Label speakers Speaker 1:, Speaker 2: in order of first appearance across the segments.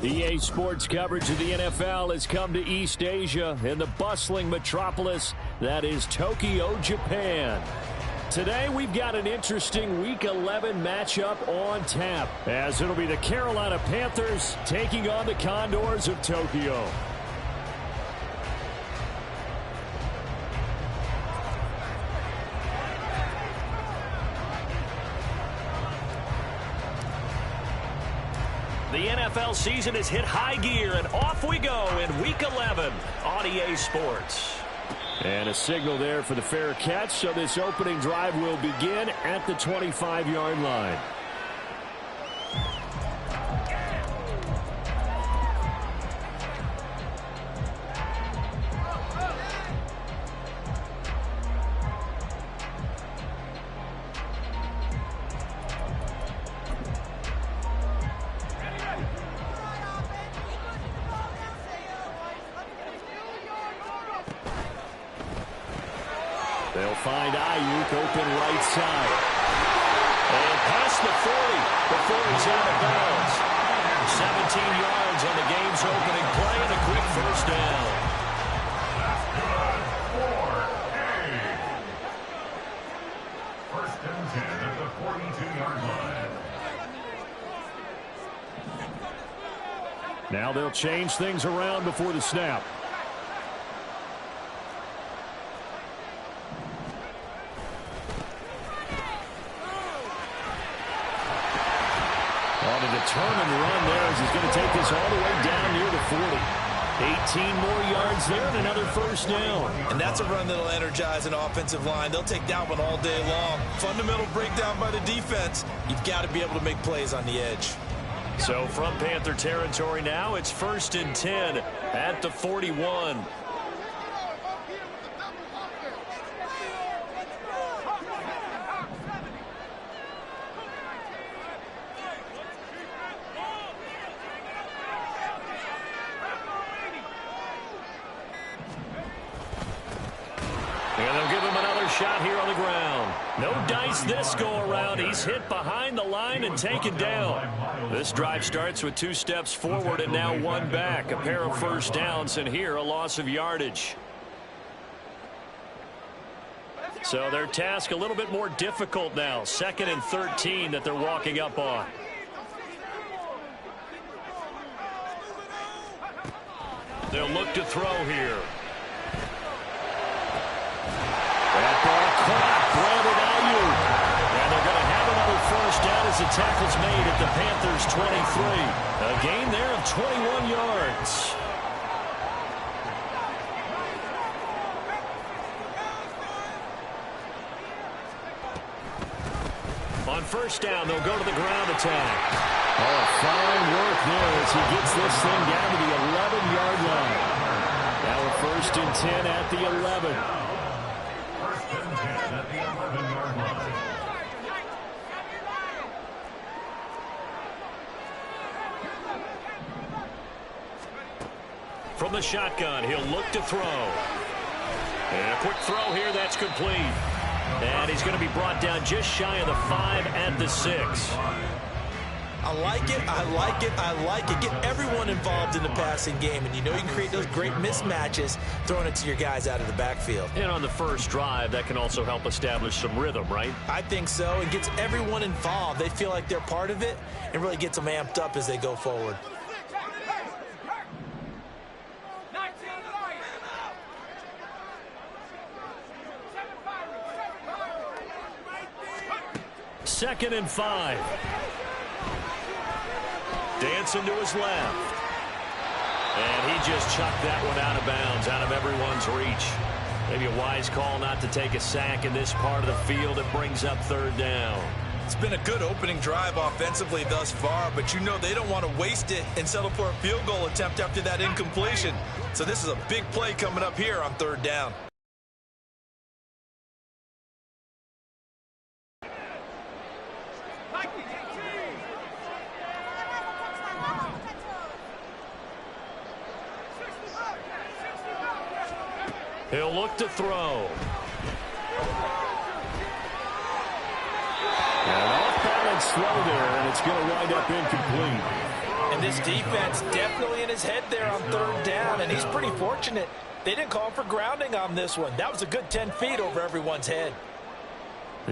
Speaker 1: EA Sports coverage of the NFL has come to East Asia in the bustling metropolis that is Tokyo, Japan. Today we've got an interesting Week 11 matchup on tap, as it'll be the Carolina Panthers taking on the Condors of Tokyo.
Speaker 2: The NFL season has hit high gear, and off we go in Week 11 on EA Sports.
Speaker 1: And a signal there for the fair catch, so this opening drive will begin at the 25-yard line. They'll find Ayuk open right side.
Speaker 2: And past the 40 before he's out of bounds. 17 yards on the game's opening play and a quick first down.
Speaker 3: First and 10 at the 42-yard line.
Speaker 1: Now they'll change things around before the snap. On a determined run there as he's going to take this all the way down near the 40. 18 more yards there and another first down.
Speaker 4: And that's a run that'll energize an offensive line. They'll take that one all day long. Fundamental breakdown by the defense. You've got to be able to make plays on the edge.
Speaker 2: So from Panther territory now, it's first and 10 at the 41. And they'll give him another shot here on the ground. No dice this go-around. He's hit behind the line and taken down. This drive starts with 2 steps forward and now 1 back. A pair of first downs, and here a loss of yardage. So their task a little bit more difficult now. 2nd and 13 that they're walking up on. They'll look to throw here. That ball caught. Brandon Ayuk. And they're going to have another first down as the tackle's made at the Panthers' 23. A gain there of 21 yards. On first down, they'll go to the ground attack. Oh, fine work there as he gets this thing down to the 11-yard line. Now a first and 10 at the 11. From the shotgun, he'll look to throw. And a quick throw here, that's complete. And he's going to be brought down just shy of the 5 at the 6.
Speaker 4: I like it, I like it, I like it. Get everyone involved in the passing game, and you know you can create those great mismatches throwing it to your guys out of the backfield.
Speaker 2: And on the first drive, that can also help establish some rhythm, right?
Speaker 4: I think so. It gets everyone involved. They feel like they're part of it and really gets them amped up as they go forward.
Speaker 1: Second and 5.
Speaker 2: Dancing to his left. And he just chucked that one out of bounds, out of everyone's reach. Maybe a wise call not to take a sack in this part of the field. It brings up 3rd down.
Speaker 4: It's been a good opening drive offensively thus far, but you know they don't want to waste it and settle for a field goal attempt after that incompletion. So this is a big play coming up here on 3rd down.
Speaker 2: He'll look to throw.
Speaker 1: An off-balance throw there, and it's going to wind up incomplete.
Speaker 4: And this defense definitely in his head there on third down, and he's pretty fortunate. They didn't call for grounding on this one. That was a good 10 feet over everyone's head.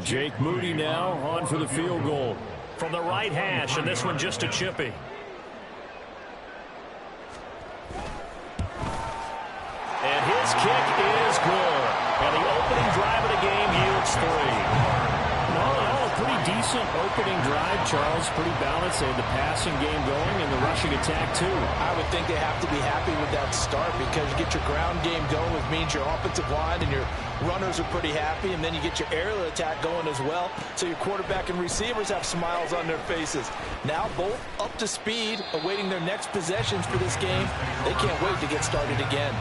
Speaker 1: Jake Moody now on for the field goal.
Speaker 2: From the right hash, and this one just a chippy. And his kick is good. And the opening drive of the game yields 3.
Speaker 1: All a pretty decent opening drive, Charles. Pretty balanced. They had the passing game going and the rushing attack, too.
Speaker 4: I would think they have to be happy with that start because you get your ground game going, which means your offensive line and your runners are pretty happy, and then you get your aerial attack going as well, so your quarterback and receivers have smiles on their faces. Now both up to speed, awaiting their next possessions for this game. They can't wait to get started again.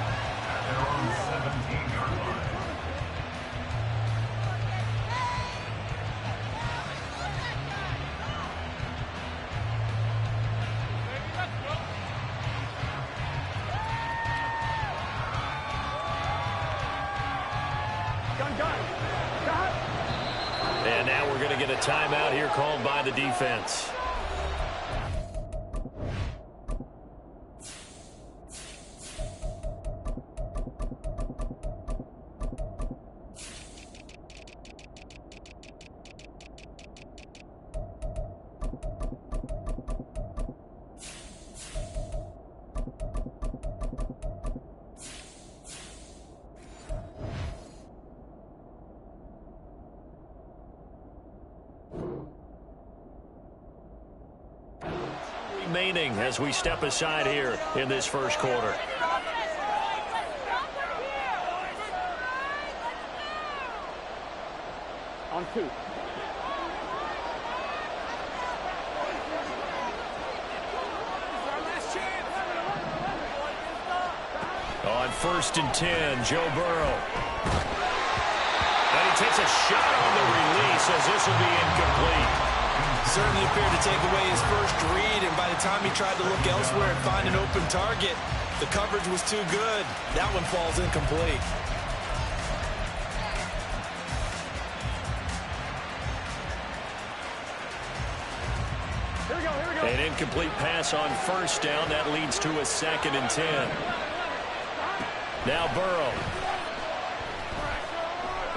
Speaker 2: And now we're going to get a timeout here called by the defense. Remaining as we step aside here in this first quarter.
Speaker 5: On 2.
Speaker 2: On 1st and 10, Joe Burrow. And he takes a shot on the release as this will be incomplete.
Speaker 4: Certainly appeared to take away his first read, and by the time he tried to look elsewhere and find an open target, the coverage was too good. That one falls incomplete.
Speaker 5: Here we go.
Speaker 2: An incomplete pass on 1st down. That leads to a 2nd and 10. Now Burrow.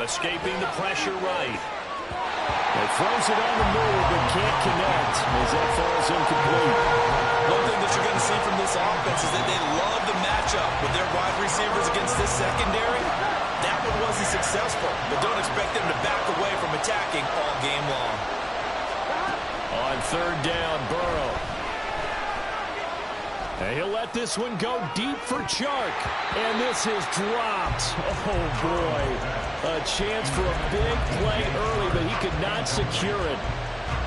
Speaker 2: Escaping the pressure right.
Speaker 1: He throws it on the move but can't connect as that falls incomplete.
Speaker 4: One thing that you're going to see from this offense is that they love the matchup with their wide receivers against this secondary. That one wasn't successful, but don't expect them to back away from attacking all game long.
Speaker 1: On 3rd down, Burrow. And he'll let this one go deep for Chark. And this is dropped. Oh, boy. A chance for a big play early, but he could not secure it.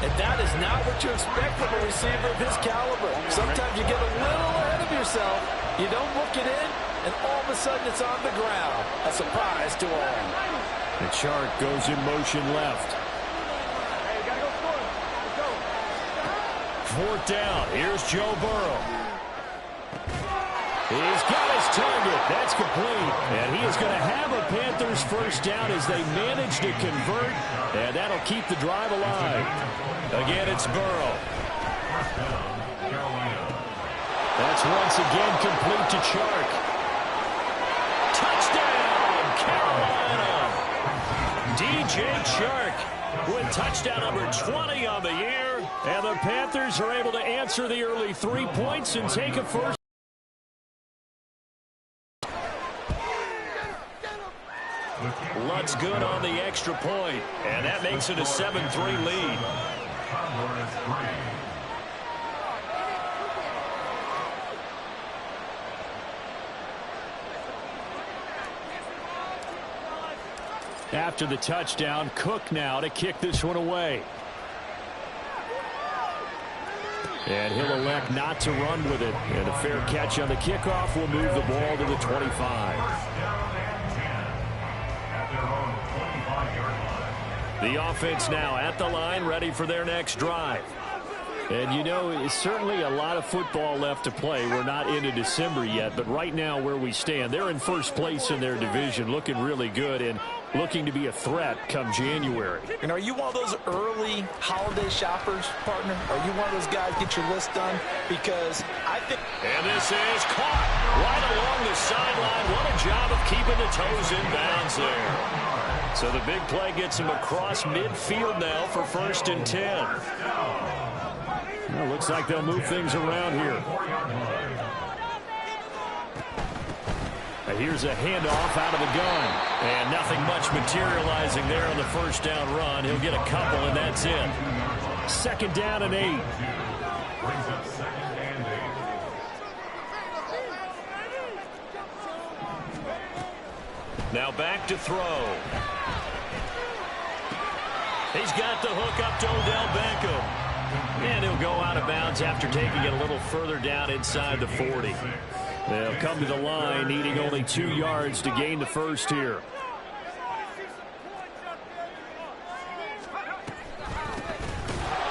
Speaker 4: And that is not what you expect from a receiver of his caliber. Sometimes you get a little ahead of yourself, you don't look it in, and all of a sudden it's on the ground. A surprise to all.
Speaker 1: And Chark goes in motion left.
Speaker 5: Hey, gotta go score. Let's go.
Speaker 2: 4th down. Here's Joe Burrow.
Speaker 1: He's got his target. That's complete. And he is going to have a Panthers first down as they manage to convert. And that'll keep the drive alive. Again, it's Burrow. That's once again complete to Chark. Touchdown, Carolina. DJ Chark with touchdown number 20 on the year. And the Panthers are able to answer the early 3 points and take a first. Lutz good on the extra point, and that makes it a 7-3 lead. After the touchdown, Cook now to kick this one away. And he'll elect not to run with it. And a fair catch on the kickoff will move the ball to the 25. The offense now at the line, ready for their next drive. And, you know, it's certainly a lot of football left to play. We're not into December yet, but right now where we stand, they're in first place in their division, looking really good and looking to be a threat come January.
Speaker 4: And are you one of those early holiday shoppers, partner? Are you one of those guys get your list done? Because I think...
Speaker 2: And this is caught right along the sideline. What a job of keeping the toes in bounds there. So the big play gets him across midfield now for 1st and 10.
Speaker 1: Well, looks like they'll move things around here. Here's a handoff out of the gun.
Speaker 2: And nothing much materializing there on the first down run. He'll get a couple, and that's it.
Speaker 1: 2nd down and 8.
Speaker 3: Brings up 2nd and 8.
Speaker 2: Now back to throw. He's got the hook up to Odell Beckham. And he'll go out of bounds after taking it a little further down inside the 40.
Speaker 1: They'll come to the line, needing only 2 yards to gain the first here.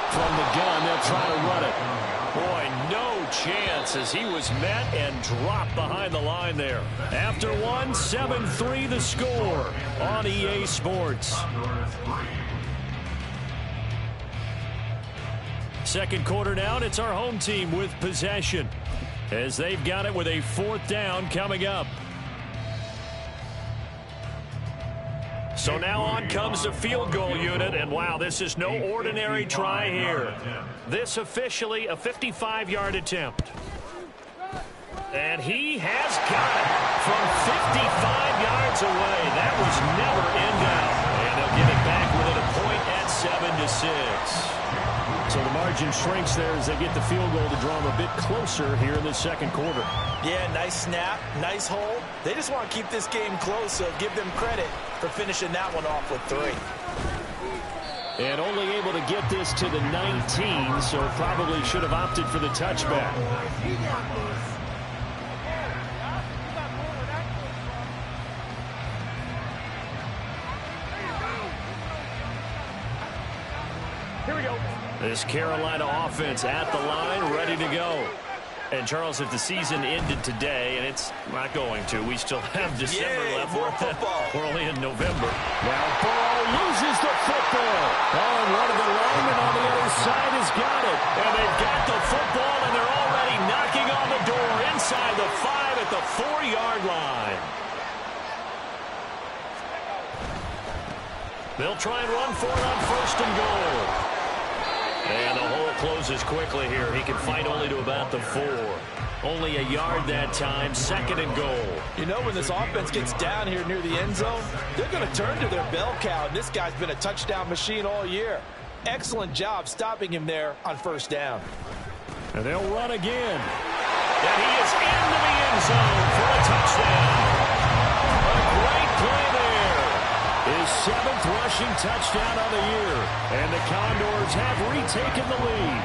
Speaker 1: From the gun, they'll try to run it.
Speaker 2: Boy, no chance as he was met and dropped behind the line there.
Speaker 1: After one, 7-3 the score on EA Sports. Second quarter now, and it's our home team with possession, as they've got it with a 4th down coming up.
Speaker 2: So now on comes the field goal unit, and wow, this is no ordinary try here. This officially a 55-yard attempt. And he has got it from 55 yards away. That was never in doubt. And they'll get it back within a point at 7-6.
Speaker 1: So the margin shrinks there as they get the field goal to draw them a bit closer here in the second quarter.
Speaker 4: Yeah, nice snap, nice hold. They just want to keep this game close, so give them credit for finishing that one off with 3.
Speaker 1: And only able to get this to the 19, so probably should have opted for the touchback.
Speaker 5: Here we go.
Speaker 2: This Carolina offense at the line, ready to go. And, Charles, if the season ended today, and it's not going to, we still have December left.
Speaker 4: More football.
Speaker 2: We're only in November.
Speaker 1: Now Burrow loses the football. Oh, and one of the linemen on the other side has got it.
Speaker 2: And they've got the football, and they're already knocking on the door inside the 5 at the 4-yard line. They'll try and run for it on 1st and goal. And the hole closes quickly here. He can fight only to about the 4. Only a yard that time, 2nd and goal.
Speaker 4: You know, when this offense gets down here near the end zone, they're going to turn to their bell cow, and this guy's been a touchdown machine all year. Excellent job stopping him there on 1st down.
Speaker 1: And they'll run again.
Speaker 2: And he is into the end zone for a touchdown. A great play there.
Speaker 1: His 7th rushing touchdown of the year. And the Condors have retaken the lead.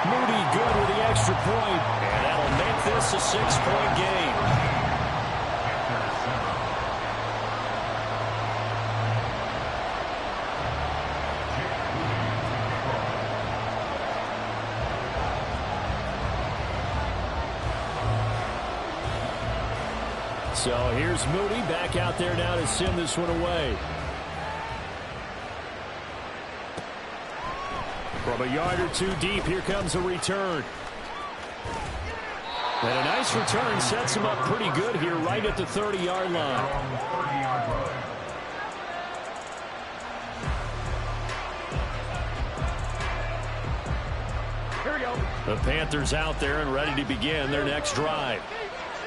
Speaker 1: Moody good with the extra point.
Speaker 2: And that'll make this a 6-point game.
Speaker 1: So here's Moody back out there now to send this one away. From a yard or 2 deep, here comes a return. And a nice return sets him up pretty good here right at the 30-yard line.
Speaker 5: Here we go.
Speaker 1: The Panthers out there and ready to begin their next drive.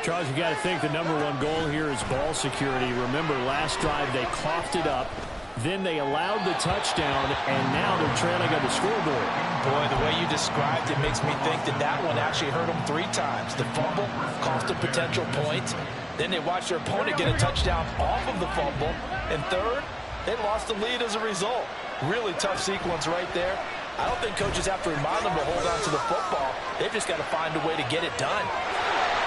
Speaker 1: Charles, you got to think the #1 goal here is ball security. Remember, last drive they coughed it up. Then they allowed the touchdown, and now they're trailing on the scoreboard.
Speaker 4: Boy, the way you described it makes me think that that one actually hurt them 3 times. The fumble cost a potential point. Then they watched their opponent get a touchdown off of the fumble. And third, they lost the lead as a result. Really tough sequence right there. I don't think coaches have to remind them to hold on to the football. They've just got to find a way to get it done.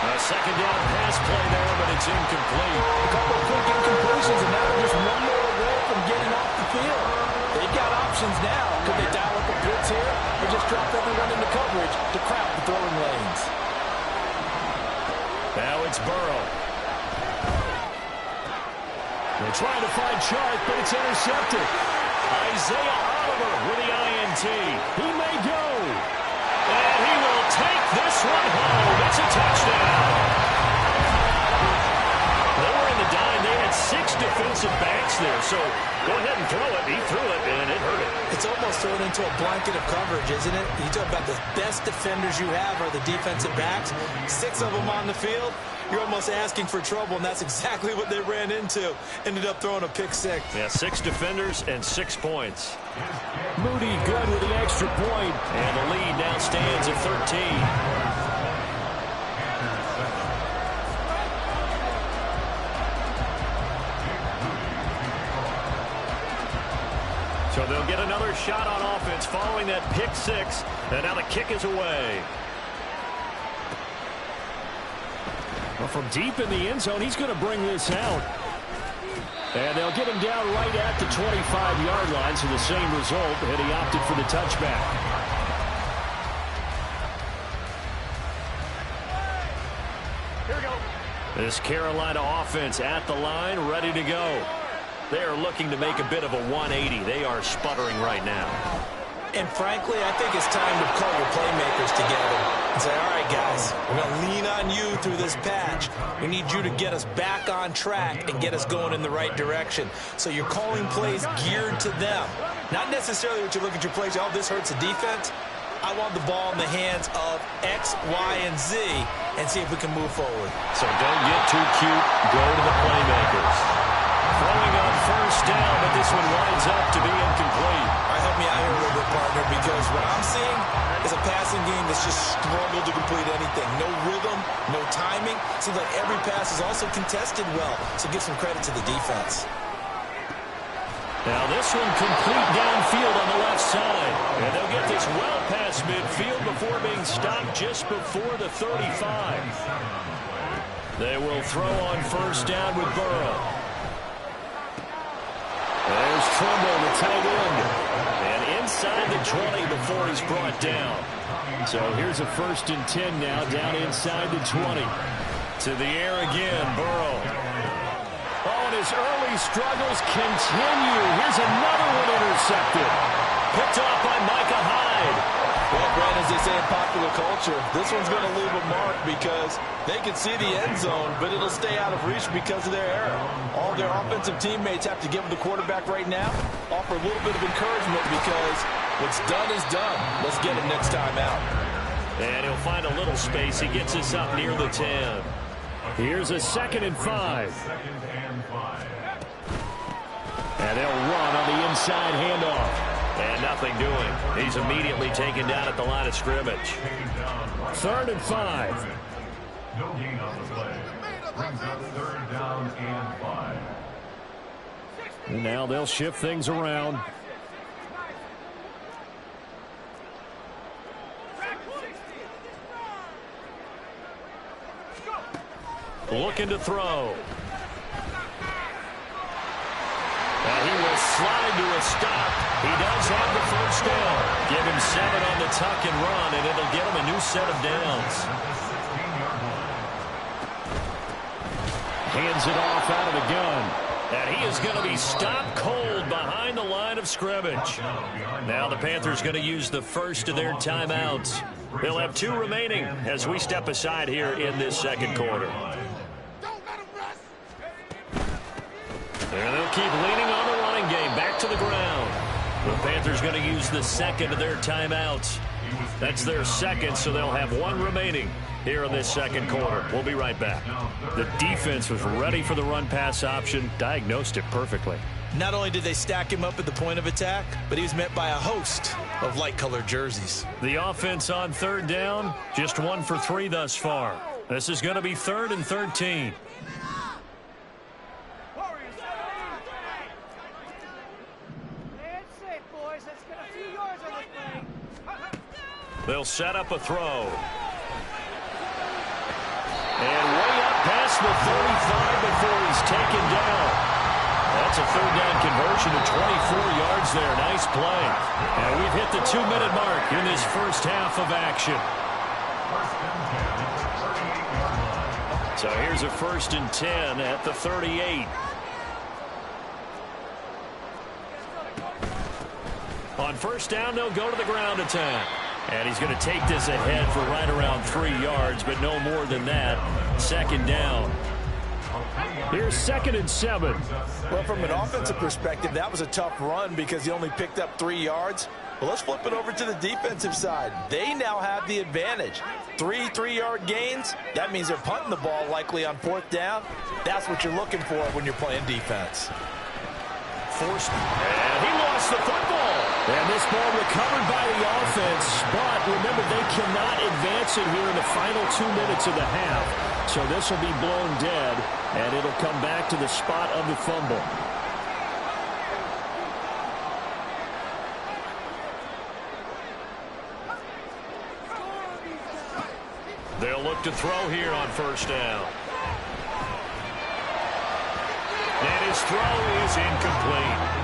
Speaker 2: A second down pass play there, but it's incomplete.
Speaker 4: A couple of quick incompletions, and now they're just one more away from getting off the field. They've got options now. Could they dial up a blitz here or just drop everyone into coverage to crowd the throwing lanes?
Speaker 2: Now it's Burrow.
Speaker 1: They're trying to find Chark, but it's intercepted.
Speaker 2: Isaiah Oliver with the INT.
Speaker 1: He may go.
Speaker 2: And he will take this one home. It's a touchdown. They were in the dime. They had 6 defensive backs there. So go ahead and throw it. He threw it, and it hurt him.
Speaker 4: It's almost thrown into a blanket of coverage, isn't it? You talk about the best defenders you have are the defensive backs. 6 of them on the field. You're almost asking for trouble, and that's exactly what they ran into. Ended up throwing a pick 6.
Speaker 2: Yeah, 6 defenders and 6 points.
Speaker 1: Moody good with the extra point.
Speaker 2: And the lead now stands at 13. So they'll get another shot on offense following that pick 6. And now the kick is away.
Speaker 1: Well, from deep in the end zone, he's going to bring this out. And they'll get him down right at the 25-yard line, so the same result, and he opted for the touchback.
Speaker 5: Here we go.
Speaker 2: This Carolina offense at the line, ready to go. They are looking to make a bit of a 180. They are sputtering right now.
Speaker 4: And frankly, I think it's time to call your playmakers together and say, all right, guys, we're going to lean on you through this patch. We need you to get us back on track and get us going in the right direction. So you're calling plays geared to them. Not necessarily what you look at your plays, oh, this hurts the defense. I want the ball in the hands of X, Y, and Z and see if we can move forward.
Speaker 2: So don't get too cute. Go to the playmakers. Throwing on first down, but this one winds up to be incomplete.
Speaker 4: All right, help me out here a little bit, partner, because what I'm seeing is a passing game that's just struggled to complete anything. No rhythm, no timing. Seems like every pass is also contested well, so give some credit to the defense.
Speaker 2: Now this one complete downfield on the left side. And they'll get this well past midfield before being stopped just before the 35. They will throw on first down with Burrow.
Speaker 1: There's Trumbull, the tight end.
Speaker 2: And inside the 20 before he's brought down.
Speaker 1: So here's a 1st and 10 now, down inside the 20.
Speaker 2: To the air again, Burrow.
Speaker 1: Oh, and his early struggles continue. Here's another one intercepted.
Speaker 2: Picked off by Micah Hyde.
Speaker 4: Well, Brad, as they say in popular culture, this one's going to leave a mark because they can see the end zone, but it'll stay out of reach because of their error. All their offensive teammates have to give the quarterback right now, offer a little bit of encouragement because what's done is done. Let's get him next time out.
Speaker 2: And he'll find a little space. He gets us up near the 10.
Speaker 1: Here's a 2nd and 5. And they'll run on the inside handoff.
Speaker 2: And nothing doing. He's immediately taken down at the line of scrimmage.
Speaker 1: 3rd and 5.
Speaker 3: No gain on the play. Brings up 3rd down and 5.
Speaker 1: And now they'll shift things around.
Speaker 2: Looking to throw. And he will slide to a stop. He does have the first down. Give him 7 on the tuck and run, and it'll get him a new set of downs.
Speaker 1: Hands it off out of the gun.
Speaker 2: And he is going to be stopped cold behind the line of scrimmage. Now the Panthers going to use the first of their timeouts. They'll have 2 remaining as we step aside here in this second quarter. And they'll keep leaning on the running game. Back to the ground. The Panthers going to use the second of their timeouts. That's their second, so they'll have 1 remaining here in this second quarter. We'll be right back.
Speaker 1: The defense was ready for the run-pass option, diagnosed it perfectly.
Speaker 4: Not only did they stack him up at the point of attack, but he was met by a host of light-colored jerseys.
Speaker 2: The offense on 3rd down, just 1 for 3 thus far. This is going to be 3rd and 13. They'll set up a throw.
Speaker 1: And way up past the 35 before he's taken down. That's a third down conversion of 24 yards there. Nice play. And we've hit the 2-minute mark in this first half of action. So here's a 1st and 10 at the 38. On first down, they'll go to the ground attack. And he's going to take this ahead for right around 3 yards, but no more than that. 2nd down. Here's 2nd and 7.
Speaker 4: Well, from an offensive perspective, that was a tough run because he only picked up 3 yards. Well, let's flip it over to the defensive side. They now have the advantage. 3 3-yard gains. That means they're punting the ball likely on 4th down. That's what you're looking for when you're playing defense.
Speaker 1: Forced. And he lost the football. And this ball recovered by the offense. But remember, they cannot advance it here in the final 2 minutes of the half. So this will be blown dead, and it'll come back to the spot of the fumble. They'll look to throw here on first down. And his throw is incomplete.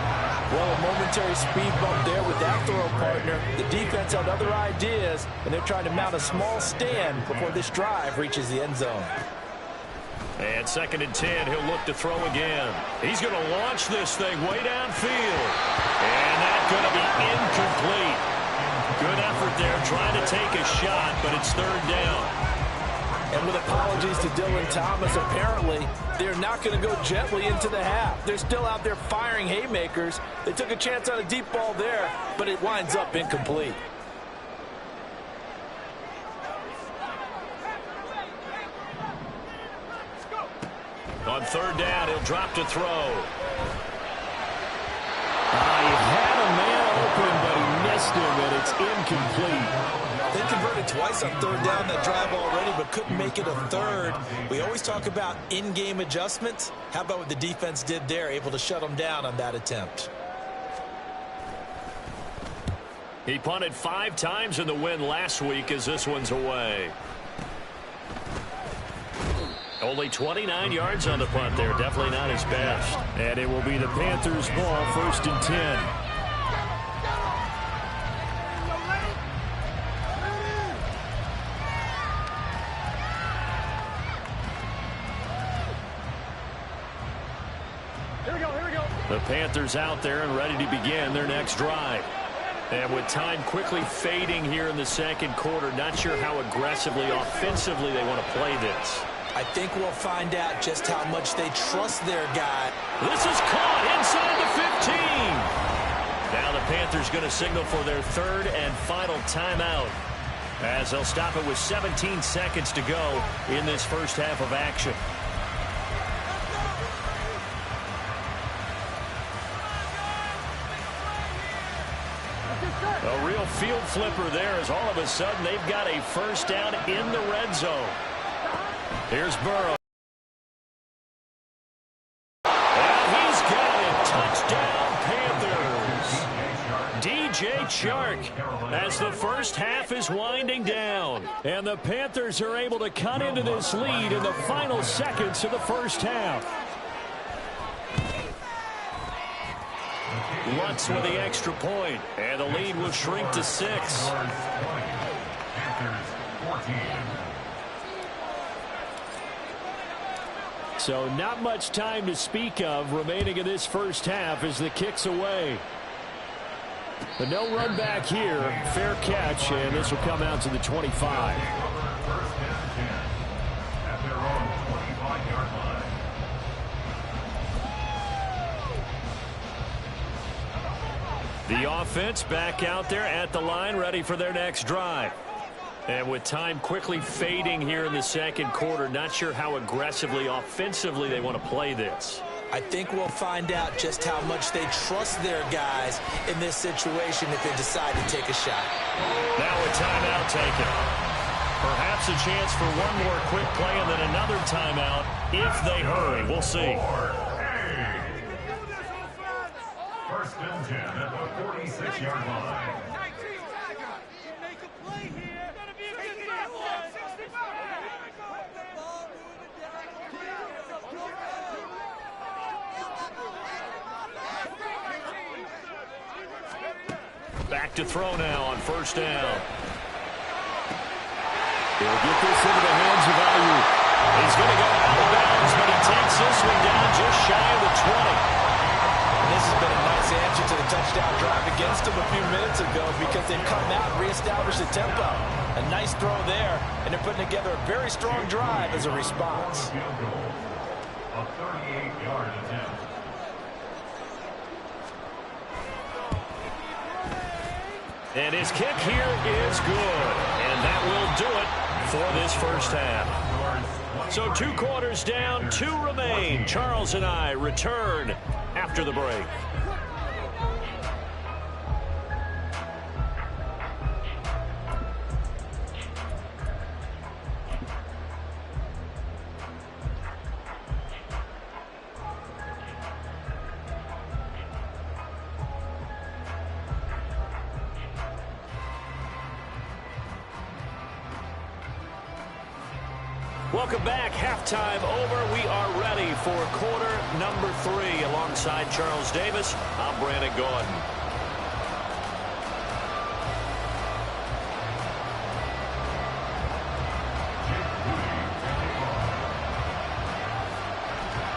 Speaker 4: Well, a momentary speed bump there with that throw partner. The defense had other ideas, and they're trying to mount a small stand before this drive reaches the end zone.
Speaker 1: And 2nd and 10, he'll look to throw again. He's going to launch this thing way downfield. And that's going to be incomplete. Good effort there trying to take a shot, but it's 3rd down.
Speaker 4: And with apologies to Dylan Thomas, apparently they're not going to go gently into the half. They're still out there firing haymakers. They took a chance on a deep ball there, but it winds up incomplete.
Speaker 1: On 3rd down, he'll drop to throw. He had a man open, but he missed him, and it's incomplete.
Speaker 4: They converted twice on 3rd down that drive already, but couldn't make it a 3rd. We always talk about in-game adjustments. How about what the defense did there, able to shut them down on that attempt?
Speaker 1: He punted 5 times in the win last week as this one's away. Only 29 yards on the punt there. Definitely not his best. And it will be the Panthers' ball, 1st and 10. The Panthers out there and ready to begin their next drive. And with time quickly fading here in the 2nd quarter, not sure how aggressively, offensively they want to play this.
Speaker 4: I think we'll find out just how much they trust their guy.
Speaker 1: This is caught inside the 15. Now the Panthers going to signal for their 3rd and final timeout, as they'll stop it with 17 seconds to go in this first half of action. A real field flipper there, as all of a sudden they've got a first down in the red zone. Here's Burrow. And he's got it. Touchdown, Panthers. DJ Chark as the first half is winding down. And the Panthers are able to cut into this lead in the final seconds of the first half. Lutz with the extra point, and the lead will shrink to 6. So not much time to speak of remaining in this first half as the kick's away. But no run back here. Fair catch, and this will come out to the 25. The offense back out there at the line, ready for their next drive. And with time quickly fading here in the 2nd quarter, not sure how aggressively, offensively they want to play this.
Speaker 4: I think we'll find out just how much they trust their guys in this situation if they decide to take a shot.
Speaker 1: Now a timeout taken. Perhaps a chance for one more quick play and then another timeout if they hurry. We'll see.
Speaker 3: 1st and 10 at the 46-yard line.
Speaker 2: Back to throw now on first down.
Speaker 1: He'll get this into the hands of Ayuk.
Speaker 2: He's going to go out of bounds, but he takes this one down just shy of the 20.
Speaker 4: And this has been a nice answer to the touchdown drive against them a few minutes ago because they've come out and reestablished the tempo. A nice throw there, and they're putting together a very strong drive as a response.
Speaker 3: A 38-yard attempt.
Speaker 2: And his kick here is good. And that will do it for this first half. So 2 quarters down, 2 remain. Charles and I return after the break. Welcome back. Halftime over. We are ready for quarter number 3. Alongside Charles Davis, I'm Brandon Gordon.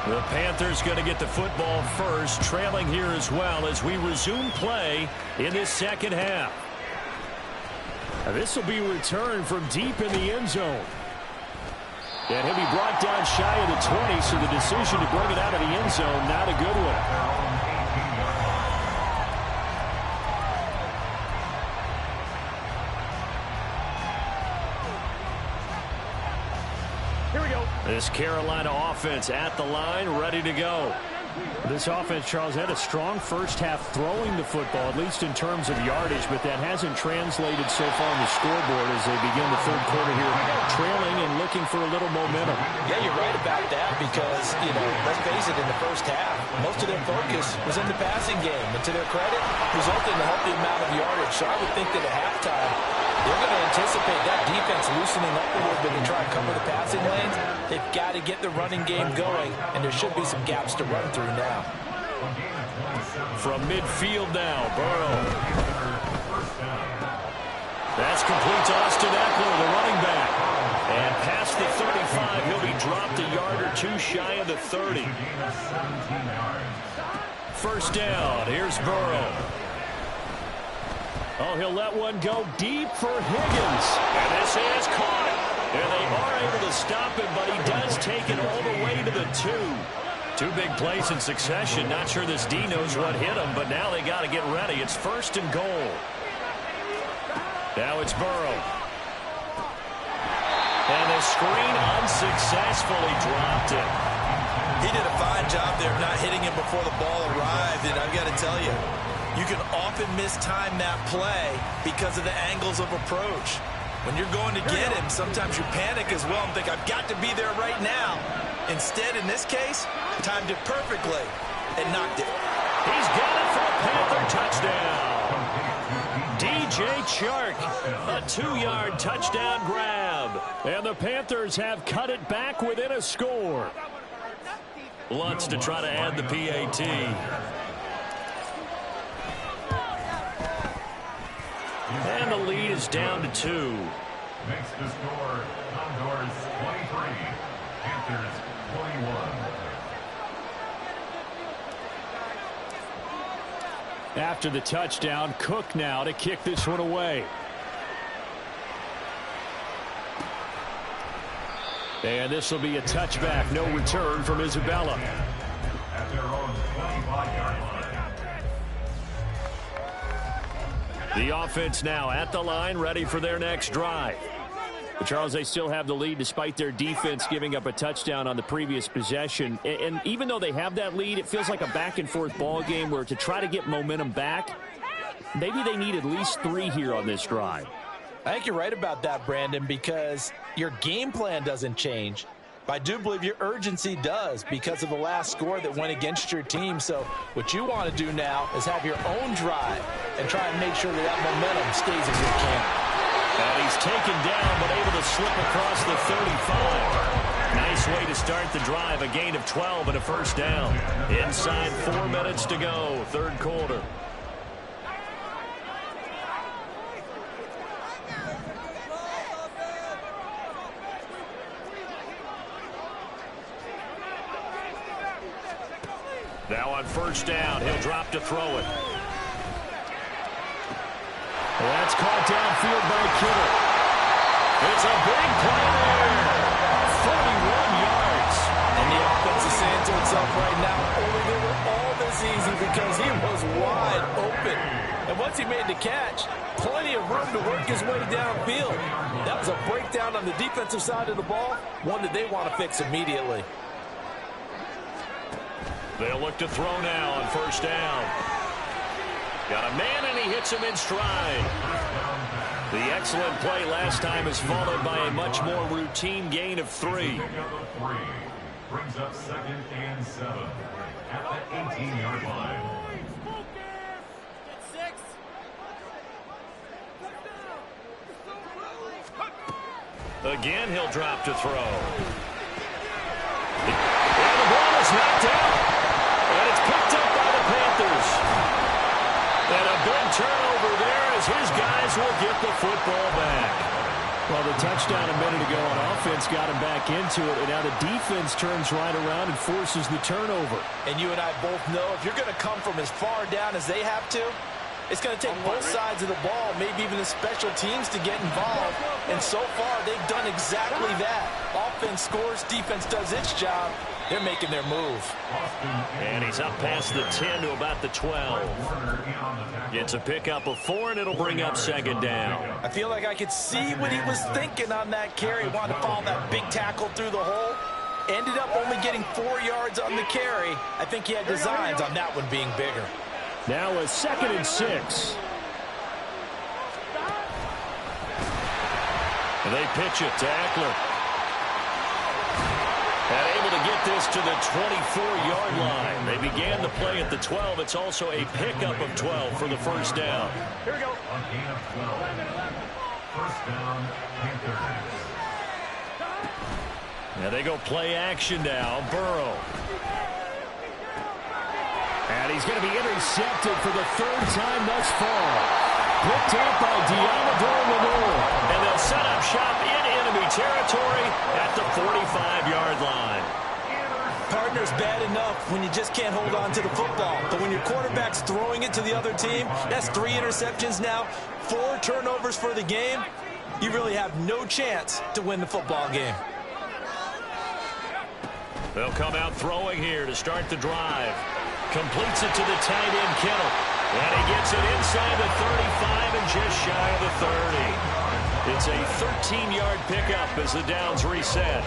Speaker 2: The Panthers going to get the football first, trailing here as well as we resume play in this second half.
Speaker 1: This will be returned from deep in the end zone. And he'll be brought down shy of the 20, so the decision to bring it out of the end zone, not a good one.
Speaker 5: Here we go.
Speaker 2: This Carolina offense at the line, ready to go.
Speaker 1: This offense, Charles, had a strong first half throwing the football, at least in terms of yardage, but that hasn't translated so far on the scoreboard as they begin the third quarter here, trailing and looking for a little momentum.
Speaker 4: Yeah, you're right about that because, let's face it, in the first half, most of their focus was in the passing game. And to their credit, resulted in a healthy amount of yardage. So I would think that at halftime, they're going to anticipate that defense loosening up a little bit and try and cover the passing lanes. They've got to get the running game going, and there should be some gaps to run through now.
Speaker 2: From midfield now, Burrow. That's complete to Austin Eckler, the running back. And past the 35, he'll be dropped a yard or 2 shy of the 30. First down, here's Burrow.
Speaker 1: Oh, he'll let one go deep for Higgins.
Speaker 2: And this is caught. And they are able to stop him, but he does take it all the way to the 2. 2 big plays in succession. Not sure this D knows what hit him, but now they got to get ready. It's first and goal. Now it's Burrow. And the screen unsuccessfully dropped it.
Speaker 4: He did a fine job there of not hitting him before the ball arrived, and I've got to tell you, you can often mistime that play because of the angles of approach. When you're going to get him, sometimes you panic as well and think, I've got to be there right now. Instead, in this case, timed it perfectly and knocked it.
Speaker 2: He's got it for a Panther touchdown. DJ Chark, a 2-yard touchdown grab.
Speaker 1: And the Panthers have cut it back within a score.
Speaker 2: Lutz to try to add the PAT. And the lead is down to 2.
Speaker 3: Makes the score Condors 23, Panthers 21.
Speaker 1: After the touchdown, Cook now to kick this one away. And this will be a touchback. No return from Isabella.
Speaker 3: At their own 25-yard line.
Speaker 2: The offense now at the line, ready for their next drive.
Speaker 1: But Charles, they still have the lead despite their defense giving up a touchdown on the previous possession. And even though they have that lead, it feels like a back-and-forth ball game where to try to get momentum back, maybe they need at least 3 here on this drive.
Speaker 4: I think you're right about that, Brandon, because your game plan doesn't change. But I do believe your urgency does because of the last score that went against your team. So what you want to do now is have your own drive and try and make sure that that momentum stays in your camp.
Speaker 2: And he's taken down but able to slip across the 35. Nice way to start the drive. A gain of 12 and a first down. Inside 4 minutes to go, third quarter. on first down. He'll drop to throw it.
Speaker 1: That's caught downfield by Kittle.
Speaker 2: It's a big play there. 41 yards.
Speaker 4: And the offense is saying to itself right now, only they were all this easy because he was wide open. And once he made the catch, plenty of room to work his way downfield. That was a breakdown on the defensive side of the ball, one that they want to fix immediately.
Speaker 2: They'll look to throw now on first down. Got a man, and he hits him in stride. The excellent play last time is followed by a much more routine gain of 3.
Speaker 3: Brings up 2nd and 7 at the 18-yard line.
Speaker 2: Again, he'll drop to throw. And the ball is knocked out. And it's picked up by the Panthers. And a big turnover there as his guys will get the football back.
Speaker 1: Well, the touchdown a minute ago on offense got him back into it, and now the defense turns right around and forces the turnover.
Speaker 4: And you and I both know if you're going to come from as far down as they have to, it's going to take both sides of the ball, maybe even the special teams to get involved. And so far, they've done exactly that. Offense scores, defense does its job. They're making their move.
Speaker 2: And he's up past the 10 to about the 12. Gets a pickup of 4, and it'll bring up 2nd down.
Speaker 4: I feel like I could see what he was thinking on that carry. Wanted to follow that big tackle through the hole. Ended up only getting 4 yards on the carry. I think he had designs on that one being bigger.
Speaker 1: Now a 2nd and 6.
Speaker 2: And they pitch it to Eckler. And able to get this to the 24-yard line. They began the play at the 12. It's also a pickup of 12 for the first down.
Speaker 5: Here we go.
Speaker 3: A gain of 12. First down, Panther.
Speaker 2: Now they go play action now. Burrow.
Speaker 1: And he's going to be intercepted for the 3rd time thus far. Picked up by Diamador.
Speaker 2: And they'll set up shop in enemy territory at the 45-yard line.
Speaker 4: Partner's bad enough when you just can't hold on to the football. But when your quarterback's throwing it to the other team, that's 3 interceptions now, 4 turnovers for the game. You really have no chance to win the football game.
Speaker 2: They'll come out throwing here to start the drive. Completes it to the tight end, Kittle. And he gets it inside the 35 and just shy of the 30. It's a 13-yard pickup as the downs reset.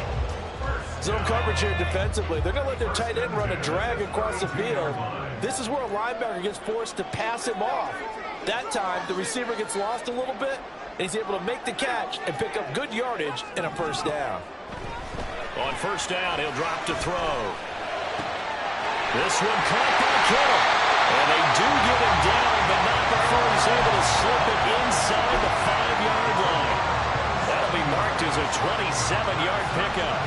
Speaker 4: Zone coverage here defensively. They're going to let their tight end run a drag across the field. This is where a linebacker gets forced to pass him off. That time, the receiver gets lost a little bit, and he's able to make the catch and pick up good yardage and a first down.
Speaker 2: On first down, he'll drop to throw. This one caught by Kittle. And they do get him down, but not before he's able to slip it inside the 5-yard line. That'll be marked as a 27-yard pickup.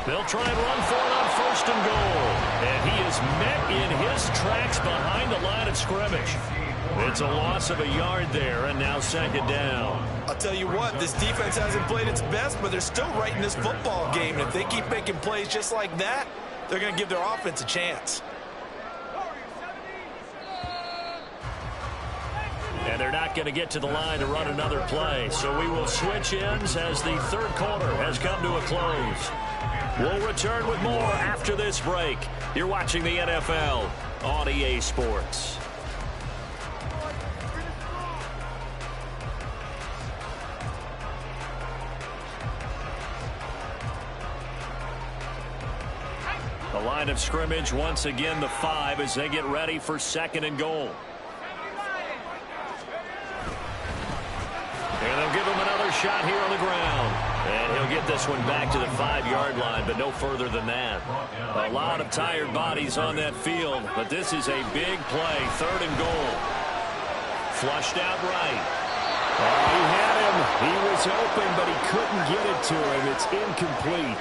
Speaker 2: They'll try and run for it on 1st and goal. And he is met in his tracks behind the line of scrimmage. It's a loss of a yard there, and now 2nd down.
Speaker 4: I'll tell you what, this defense hasn't played its best, but they're still right in this football game. And if they keep making plays just like that, they're going to give their offense a chance.
Speaker 2: And they're not going to get to the line to run another play. So we will switch ends as the 3rd quarter has come to a close. We'll return with more after this break. You're watching the NFL on EA Sports. The line of scrimmage, once again, the 5 as they get ready for 2nd and goal. And they'll give him another shot here on the ground. And he'll get this one back to the 5-yard line, but no further than that. A lot of tired bodies on that field, but this is a big play, 3rd and goal. Flushed out right.
Speaker 1: He had him. He was open, but he couldn't get it to him. It's incomplete.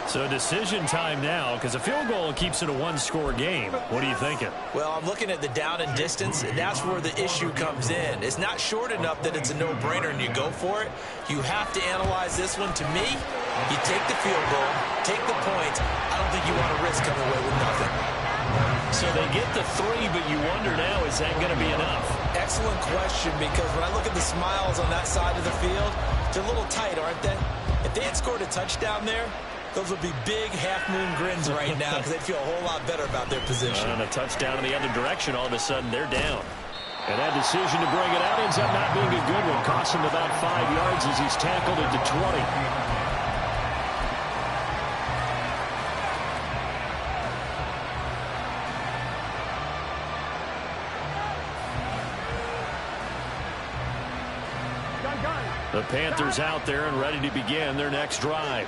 Speaker 2: So decision time now, because a field goal keeps it a one-score game. What are you thinking?
Speaker 4: Well, I'm looking at the down and distance, and that's where the issue comes in. It's not short enough that it's a no-brainer and you go for it. You have to analyze this one. To me, you take the field goal, take the points. I don't think you want to risk coming away with nothing.
Speaker 2: So they get the 3, but you wonder now, is that going to be enough?
Speaker 4: Excellent question, because when I look at the smiles on that side of the field, they're a little tight, aren't they? If they had scored a touchdown there, those would be big half-moon grins right now because they'd feel a whole lot better about their position.
Speaker 2: And a touchdown in the other direction, all of a sudden they're down.
Speaker 1: And that decision to bring it out ends up not being a good one. Costs him about 5 yards as he's tackled at the 20. The Panthers out there and ready to begin their next drive.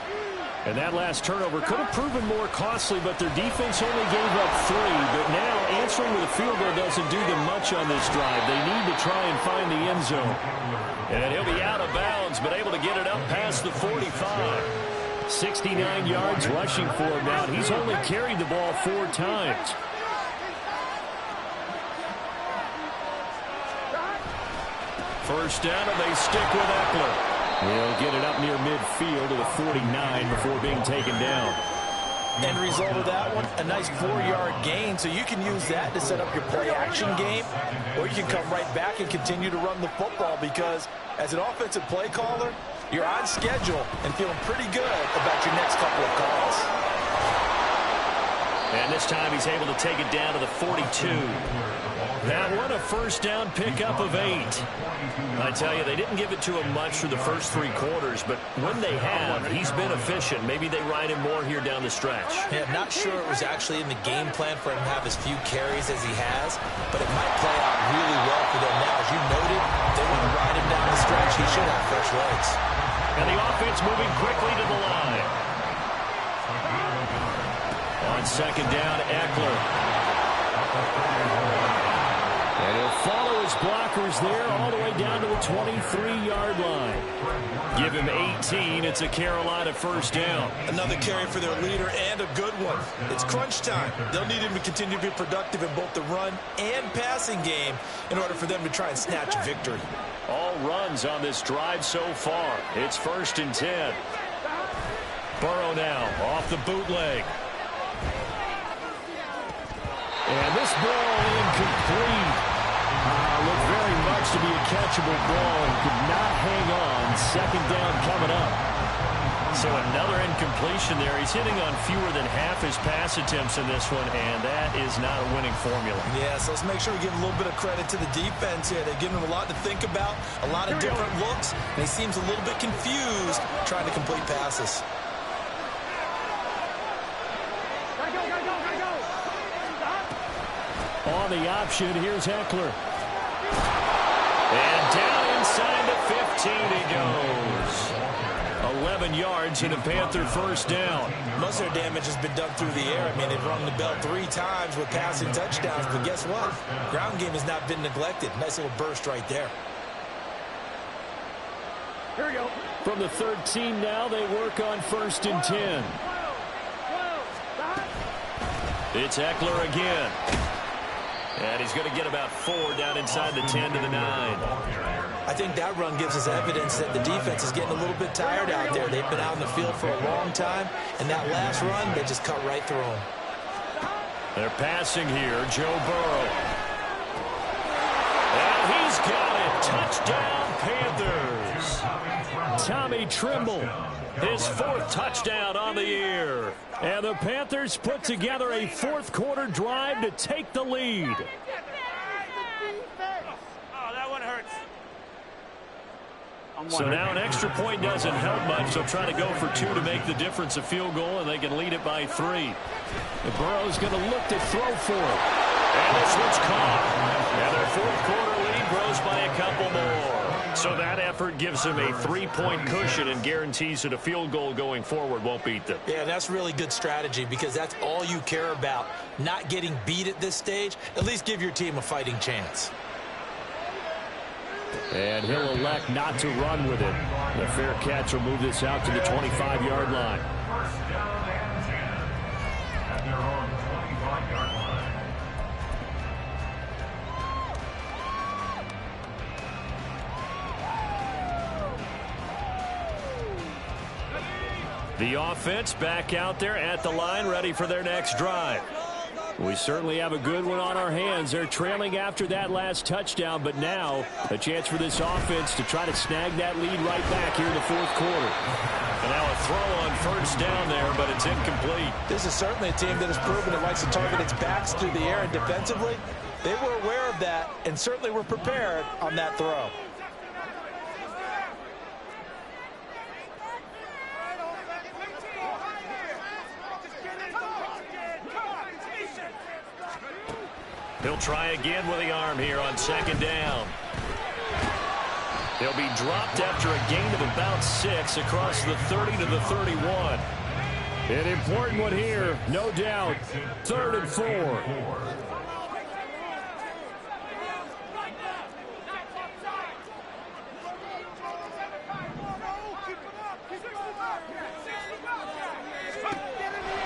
Speaker 1: And that last turnover could have proven more costly, but their defense only gave up 3. But now answering with a field goal doesn't do them much on this drive. They need to try and find the end zone. And he'll be out of bounds, but able to get it up past the 45. 69 yards rushing for him now. He's only carried the ball 4 times. First down, and they stick with Eckler. He'll get it up near midfield to the 49 before being taken down.
Speaker 4: End result of that one, a nice 4-yard gain, so you can use that to set up your play-action game, or you can come right back and continue to run the football, because as an offensive play caller, you're on schedule and feeling pretty good about your next couple of calls.
Speaker 2: And this time he's able to take it down to the 42. That one, a first down pickup of 8. I tell you, they didn't give it to him much for the first 3 quarters, but when they have, he's been efficient. Maybe they ride him more here down the stretch.
Speaker 4: Yeah, not sure it was actually in the game plan for him to have as few carries as he has, but it might play out really well for them now. As you noted, they want to ride him down the stretch. He should have fresh legs.
Speaker 2: And the offense moving quickly to the line. On second down, Eckler. And he'll follow his blockers there all the way down to the 23-yard line. Give him 18. It's a Carolina first down.
Speaker 4: Another carry for their leader, and a good one. It's crunch time. They'll need him to continue to be productive in both the run and passing game in order for them to try and snatch a victory.
Speaker 1: All runs on this drive so far. It's 1st and 10.
Speaker 2: Burrow now off the bootleg.
Speaker 1: And this ball incomplete. Looked very much to be a catchable ball and could not hang on. Second down coming up.
Speaker 2: So another incompletion there. He's hitting on fewer than half his pass attempts in this one, and that is not a winning formula.
Speaker 4: Yeah, so let's make sure we give a little bit of credit to the defense here. They've given him a lot to think about, a lot of different looks, and he seems a little bit confused trying to complete passes.
Speaker 1: On the option, here's Eckler.
Speaker 2: And down inside the 15 he goes. 11 yards and a Panther first down.
Speaker 4: Most of their damage has been done through the air. I mean, they've rung the bell 3 times with passing touchdowns, but guess what? Ground game has not been neglected. Nice little burst right there.
Speaker 5: Here we go.
Speaker 1: From the 13 now, they work on 1st and 10.
Speaker 2: It's Eckler again. And he's going to get about 4 down inside the 10 to the 9.
Speaker 4: I think that run gives us evidence that the defense is getting a little bit tired out there. They've been out in the field for a long time, and that last run, they just cut right through them.
Speaker 2: They're passing here, Joe Burrow. And he's got it. Touchdown, Panthers.
Speaker 1: Tommy Tremble,
Speaker 2: his 4th touchdown on the year.
Speaker 1: And the Panthers put together a 4th quarter drive to take the lead.
Speaker 5: Oh, that one hurts.
Speaker 2: So now an extra point doesn't help much. They'll try to go for 2 to make the difference a field goal, and they can lead it by 3.
Speaker 1: The Burrow's going to look to throw for it.
Speaker 2: And this one's caught. And their 4th quarter lead grows by a couple more. So that effort gives them a 3-point cushion and guarantees that a field goal going forward won't beat them.
Speaker 4: Yeah, that's really good strategy because that's all you care about. Not getting beat at this stage. At least give your team a fighting chance.
Speaker 1: And he'll elect not to run with it. The fair catch will move this out to the 25-yard line.
Speaker 3: at their own 25-yard line.
Speaker 1: The offense back out there at the line, ready for their next drive. We certainly have a good one on our hands. They're trailing after that last touchdown, but now a chance for this offense to try to snag that lead right back here in the fourth quarter.
Speaker 2: And now a throw on first down there, but it's incomplete.
Speaker 4: This is certainly a team that has proven it likes to target its backs through the air, and defensively, they were aware of that and certainly were prepared on that throw.
Speaker 2: He'll try again with the arm here on second down. He'll be dropped after a gain of about 6 across the 30 to the 31.
Speaker 1: An important one here, no doubt. 3rd and 4.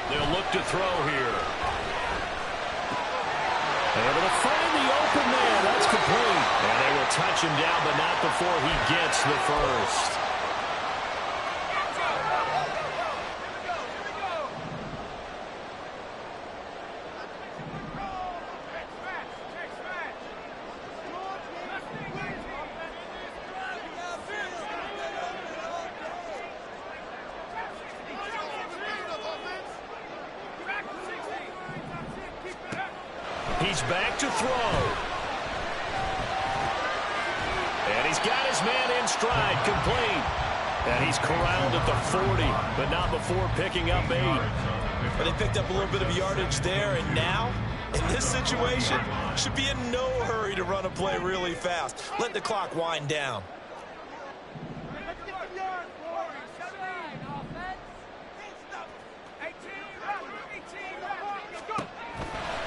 Speaker 2: They'll look to throw here.
Speaker 1: Able to find the open man. That's complete.
Speaker 2: And they will touch him down, but not before he gets the first. He's back to throw. And he's got his man in stride, complete. And he's corralled at the 40, but not before picking up 8.
Speaker 4: But they picked up a little bit of yardage there, and now, in this situation, should be in no hurry to run a play really fast. Let the clock wind down.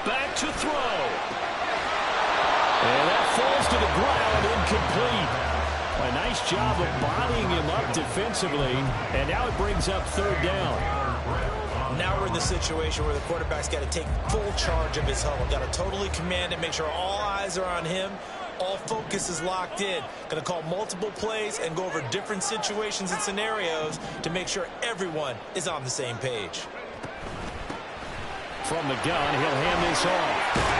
Speaker 2: Back to throw.
Speaker 1: And that falls to the ground, incomplete. A nice job of bodying him up defensively, and now it brings up 3rd down.
Speaker 4: Now we're in the situation where the quarterback's got to take full charge of his huddle. Got to totally command it, make sure all eyes are on him. All focus is locked in. Going to call multiple plays and go over different situations and scenarios to make sure everyone is on the same page.
Speaker 1: From the gun, he'll hand this off.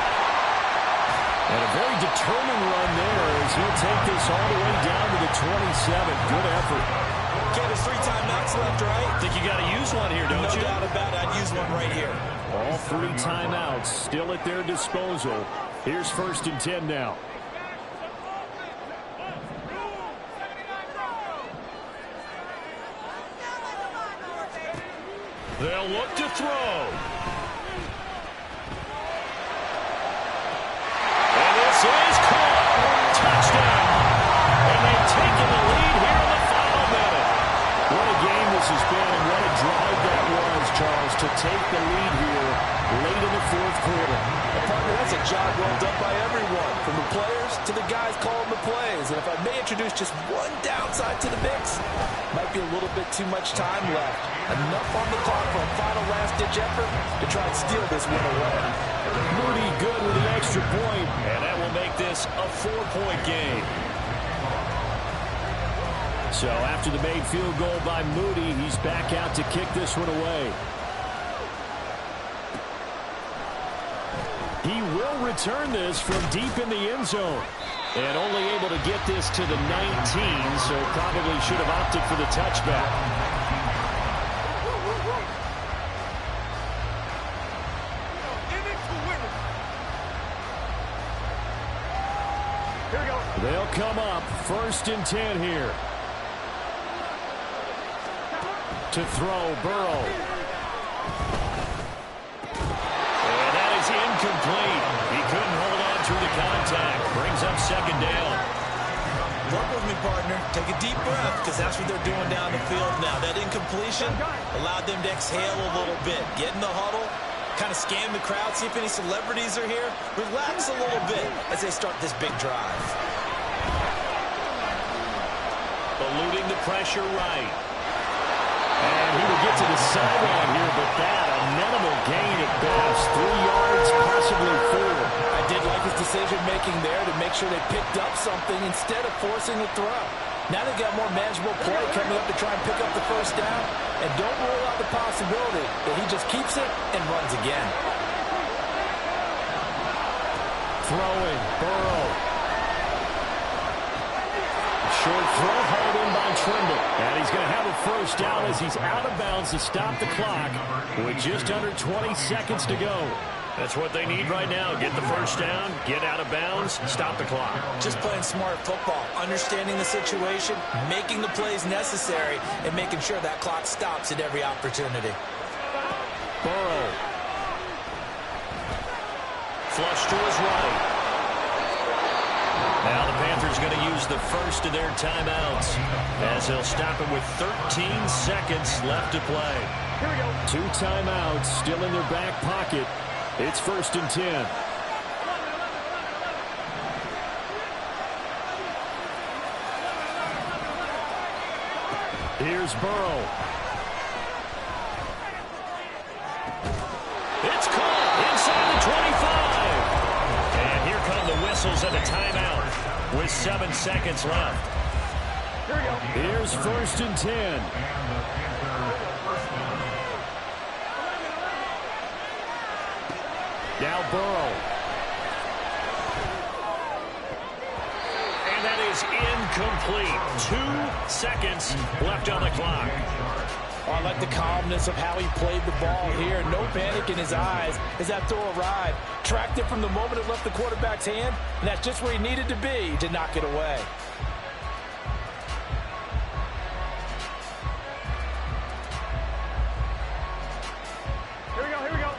Speaker 1: And a very determined run there as he'll take this all the way down to the 27. Good effort.
Speaker 4: Okay, there's 3 timeouts left, right?
Speaker 2: I think you got to use one here, don't you?
Speaker 4: No doubt about it. I'd use one right here.
Speaker 1: All 3 timeouts still at their disposal. Here's 1st and 10 now.
Speaker 2: They'll look to throw. And this is caught. Touchdown. And they've taken the lead here in the final minute.
Speaker 1: What a game this has been, and what a drive that was, Charles, to take the lead here late in the 4th quarter.
Speaker 4: Partner, that's a job well done by everyone, from the players to the guys calling the plays. And if I may introduce just one downside to the mix, might be a little bit too much time left. Enough on the clock for a final last-ditch effort to try and steal this win away.
Speaker 1: Moody good with the extra point.
Speaker 2: And that will make this a 4-point game.
Speaker 1: So after the made field goal by Moody, he's back out to kick this one away. He will return this from deep in the end zone. And only able to get this to the 19, so probably should have opted for the touchback.
Speaker 5: Here we go.
Speaker 1: They'll come up 1st and 10 here. To throw, Burrow.
Speaker 2: And that is incomplete. He couldn't hold on through the contact. Brings up 2nd down.
Speaker 4: Work with me, partner. Take a deep breath, because that's what they're doing down the field now. That incompletion allowed them to exhale a little bit. Get in the huddle, kind of scan the crowd, see if any celebrities are here. Relax a little bit as they start this big drive.
Speaker 2: Eluding the pressure right.
Speaker 1: And he will get to the sideline here, but that, a minimal gain at best. 3 yards, possibly 4.
Speaker 4: I did like his decision-making there to make sure they picked up something instead of forcing the throw. Now they've got more manageable play coming up to try and pick up the first down. And don't rule out the possibility that he just keeps it and runs again.
Speaker 1: Throwing, Burrow. Short throw hauled in by Trimble. And he's going to have a first down as he's out of bounds to stop the clock with just under 20 seconds to go.
Speaker 2: That's what they need right now. Get the first down, get out of bounds, stop the clock.
Speaker 4: Just playing smart football, understanding the situation, making the plays necessary, and making sure that clock stops at every opportunity.
Speaker 1: Burrow.
Speaker 2: Flush to his right. Now the Panthers going to use the first of their timeouts as he'll stop it with 13 seconds left to play.
Speaker 1: Here we go. 2 timeouts still in their back pocket. It's 1st and 10. Here's Burrow.
Speaker 2: It's caught inside the 25. And here come the whistles of the timeout with 7 seconds left.
Speaker 1: Here we go. Here's 1st and 10. Now Burrow.
Speaker 2: And that is incomplete. 2 seconds left on the clock.
Speaker 4: Oh, I like the calmness of how he played the ball here. No panic in his eyes as that throw arrived. Tracked it from the moment it left the quarterback's hand, and that's just where he needed to be to knock it away.
Speaker 5: Here we go, here we go.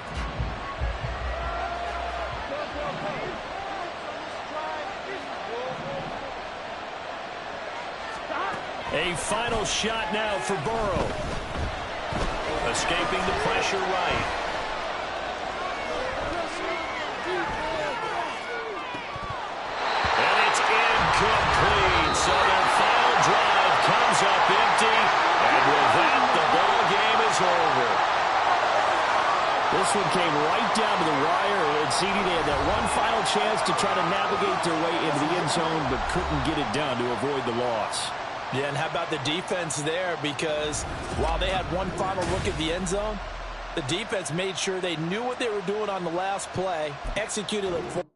Speaker 1: A final shot now for Burrow.
Speaker 2: Escaping the pressure right. And it's incomplete. So their final drive comes up empty. And with that, the ball game is over.
Speaker 1: This one came right down to the wire, and CD, they had that one final chance to try to navigate their way into the end zone, but couldn't get it done to avoid the loss.
Speaker 4: Yeah, and how about the defense there? Because while they had one final look at the end zone, the defense made sure they knew what they were doing on the last play, executed it.